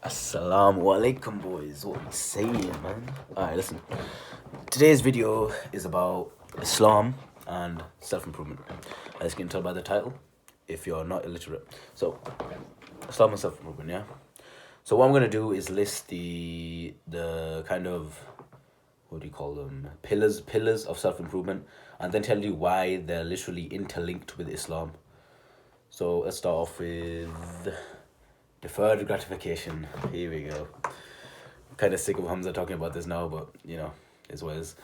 Assalamu alaikum, boys. What you saying, man? Alright, listen. Today's video is about Islam and self improvement. As you can tell by the title, if you're not illiterate. So, Islam and self improvement, yeah? So, what I'm going to do is list the kind of, what do you call them? Pillars of self improvement, and then tell you why they're literally interlinked with Islam. So, let's start off with deferred gratification. Here we go. I'm kind of sick of Hamza talking about this now, but is what it is.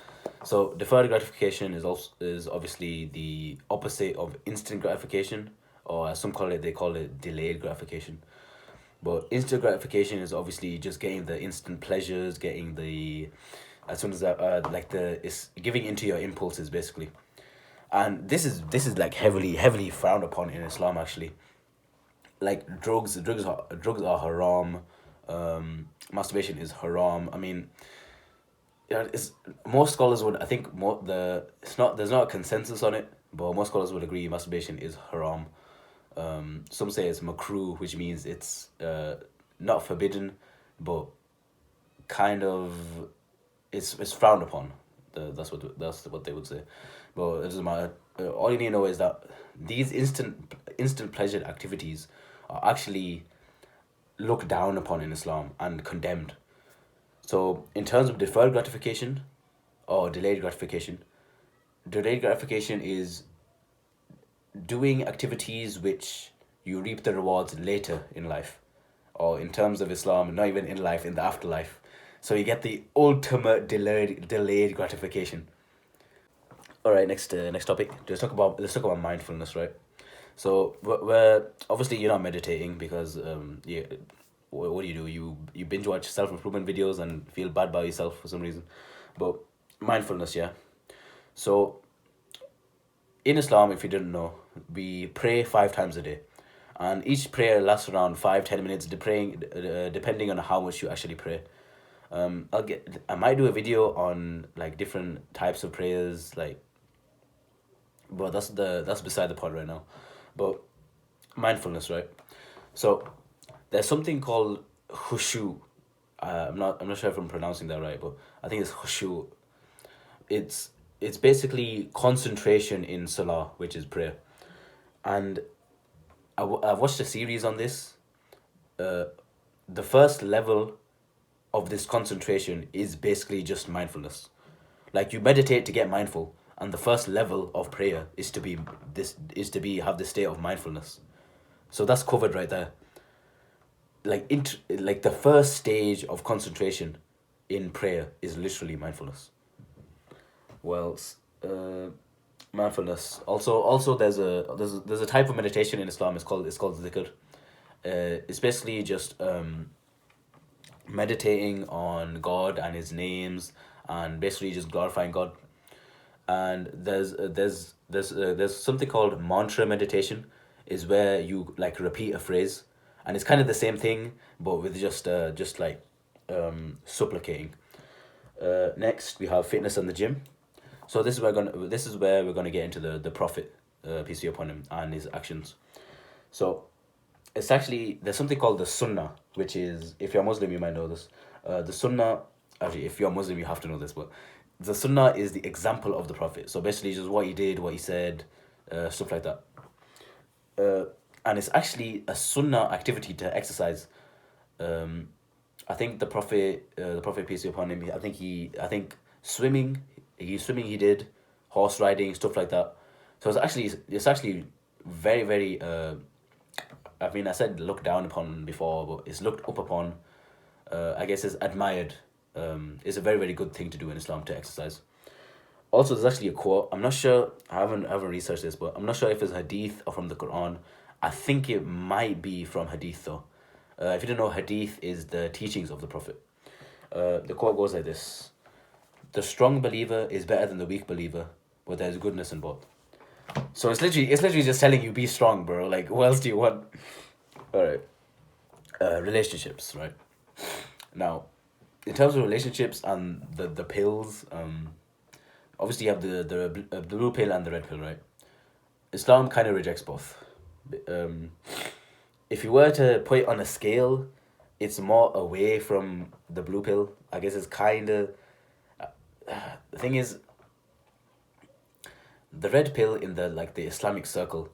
So deferred gratification is obviously the opposite of instant gratification, or as some call it, they call it delayed gratification. But instant gratification is obviously just getting the instant pleasures, getting the as soon as it's giving into your impulses basically. And this is like heavily frowned upon in Islam actually. Like drugs are haram. Masturbation is haram. I mean, it's most scholars would, I think, it's not, there's not a consensus on it, but most scholars would agree masturbation is haram. Some say it's makruh, which means it's not forbidden, but kind of it's frowned upon. That's what they would say, but it doesn't matter. All you need to know is that these instant pleasure activities are actually looked down upon in Islam and condemned. So, in terms of deferred gratification or delayed gratification is doing activities which you reap the rewards later in life, or in terms of Islam, not even in life, in the afterlife. So you get the ultimate delayed gratification. All right, next topic. Let's talk about mindfulness, right? So we're obviously you're not meditating because yeah, what do? You binge watch self improvement videos and feel bad about yourself for some reason, but mindfulness, yeah. So in Islam, if you didn't know, we pray 5 times a day, and each prayer lasts around 5-10 minutes, depending on how much you actually pray. I might do a video on like different types of prayers, like, but that's beside the point right now. But mindfulness, right? So there's something called khushu. I'm not sure if I'm pronouncing that right, but I think it's khushu. It's basically concentration in salah, which is prayer. And I've watched a series on this. The first level of this concentration is basically just mindfulness. Like you meditate to get mindful, and the first level of prayer have the state of mindfulness. So that's covered right there. Like the first stage of concentration in prayer is literally mindfulness. Well, mindfulness. Also there's a type of meditation in Islam. It's called zikr. It's basically just meditating on God and His names, and basically just glorifying God. And there's something called mantra meditation, is where you like repeat a phrase, and it's kind of the same thing, but with just like supplicating. Next we have fitness and the gym. So this is where we're gonna get into the prophet, peace be upon him, and his actions. So it's actually, there's something called the sunnah, which is, if you're Muslim you might know this. The sunnah, actually if you're Muslim you have to know this, but the sunnah is the example of the prophet. So basically just what he did, what he said, stuff like that. And it's actually a sunnah activity to exercise. I think the prophet peace be upon him, I think swimming he did, horse riding, stuff like that. So it's actually very very. I mean, I said looked down upon before, but it's looked up upon. I guess it's admired. It's a very very good thing to do in Islam, to exercise. Also, there's actually a quote. I'm not sure. I haven't researched this, but I'm not sure if it's hadith or from the Quran. I think it might be from hadith though. If you don't know, hadith is the teachings of the prophet. The quote goes like this: "The strong believer is better than the weak believer, but there's goodness in both." So it's literally just telling you, be strong, bro. Like, what else do you want? All right. Relationships, right? Now, in terms of relationships and the pills, obviously you have the blue pill and the red pill, right? Islam kind of rejects both. Um, if you were to put it on a scale, it's more away from the blue pill. I guess it's kind of the thing is the red pill in the like the Islamic circle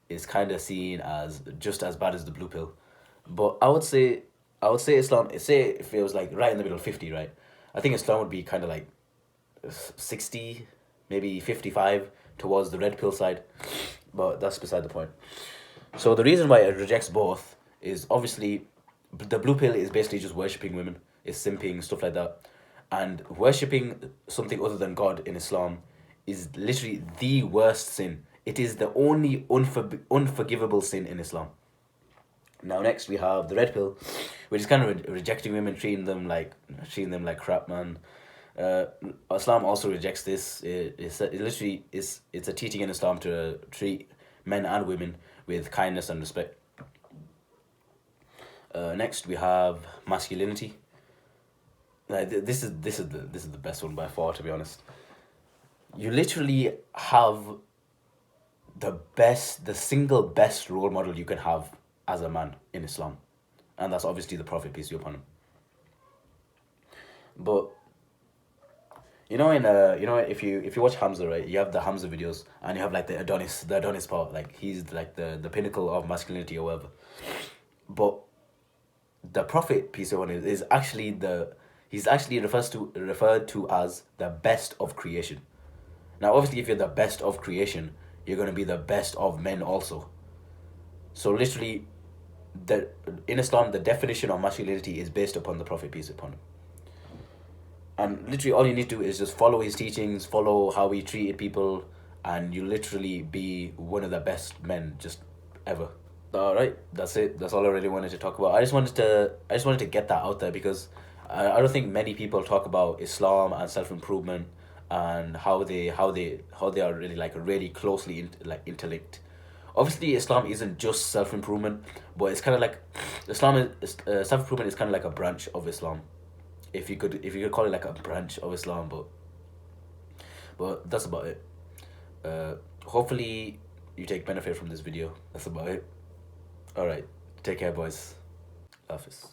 is kind of seen as just as bad as the blue pill, but I would say Islam. Say if it was like right in the middle, 50, right? I think Islam would be kind of like 60, maybe 55 towards the red pill side, but that's beside the point. So the reason why it rejects both is obviously the blue pill is basically just worshipping women, is simping, stuff like that. And worshipping something other than God in Islam is literally the worst sin. It is the only unforgivable sin in Islam. Now next we have the red pill, which is kind of rejecting women, treating them like crap, man. Uh, Islam also rejects this. It literally is it's a teaching in Islam to treat men and women with kindness and respect. Next we have masculinity. Like this is the best one by far, to be honest. You literally have the single best role model you can have as a man in Islam, and that's obviously the Prophet, peace be upon him. But if you watch Hamza, right, you have the Hamza videos and you have like the Adonis part, like he's like the pinnacle of masculinity or whatever. But the Prophet, peace be upon him, is actually he's actually referred to as the best of creation. Now, obviously, if you're the best of creation, you're gonna be the best of men also. So literally, the in Islam, the definition of masculinity is based upon the Prophet, peace be upon him. And literally, all you need to do is just follow his teachings, follow how he treated people, and you literally be one of the best men just ever. All right, that's it. That's all I really wanted to talk about. I just wanted to get that out there because I don't think many people talk about Islam and self improvement and how they are really like really closely interlinked. Obviously, Islam isn't just self improvement, but it's kind of like Islam is self improvement is kind of like a branch of Islam, if you could call it like a branch of Islam. But that's about it. Hopefully, you take benefit from this video. That's about it. All right, take care, boys. Office.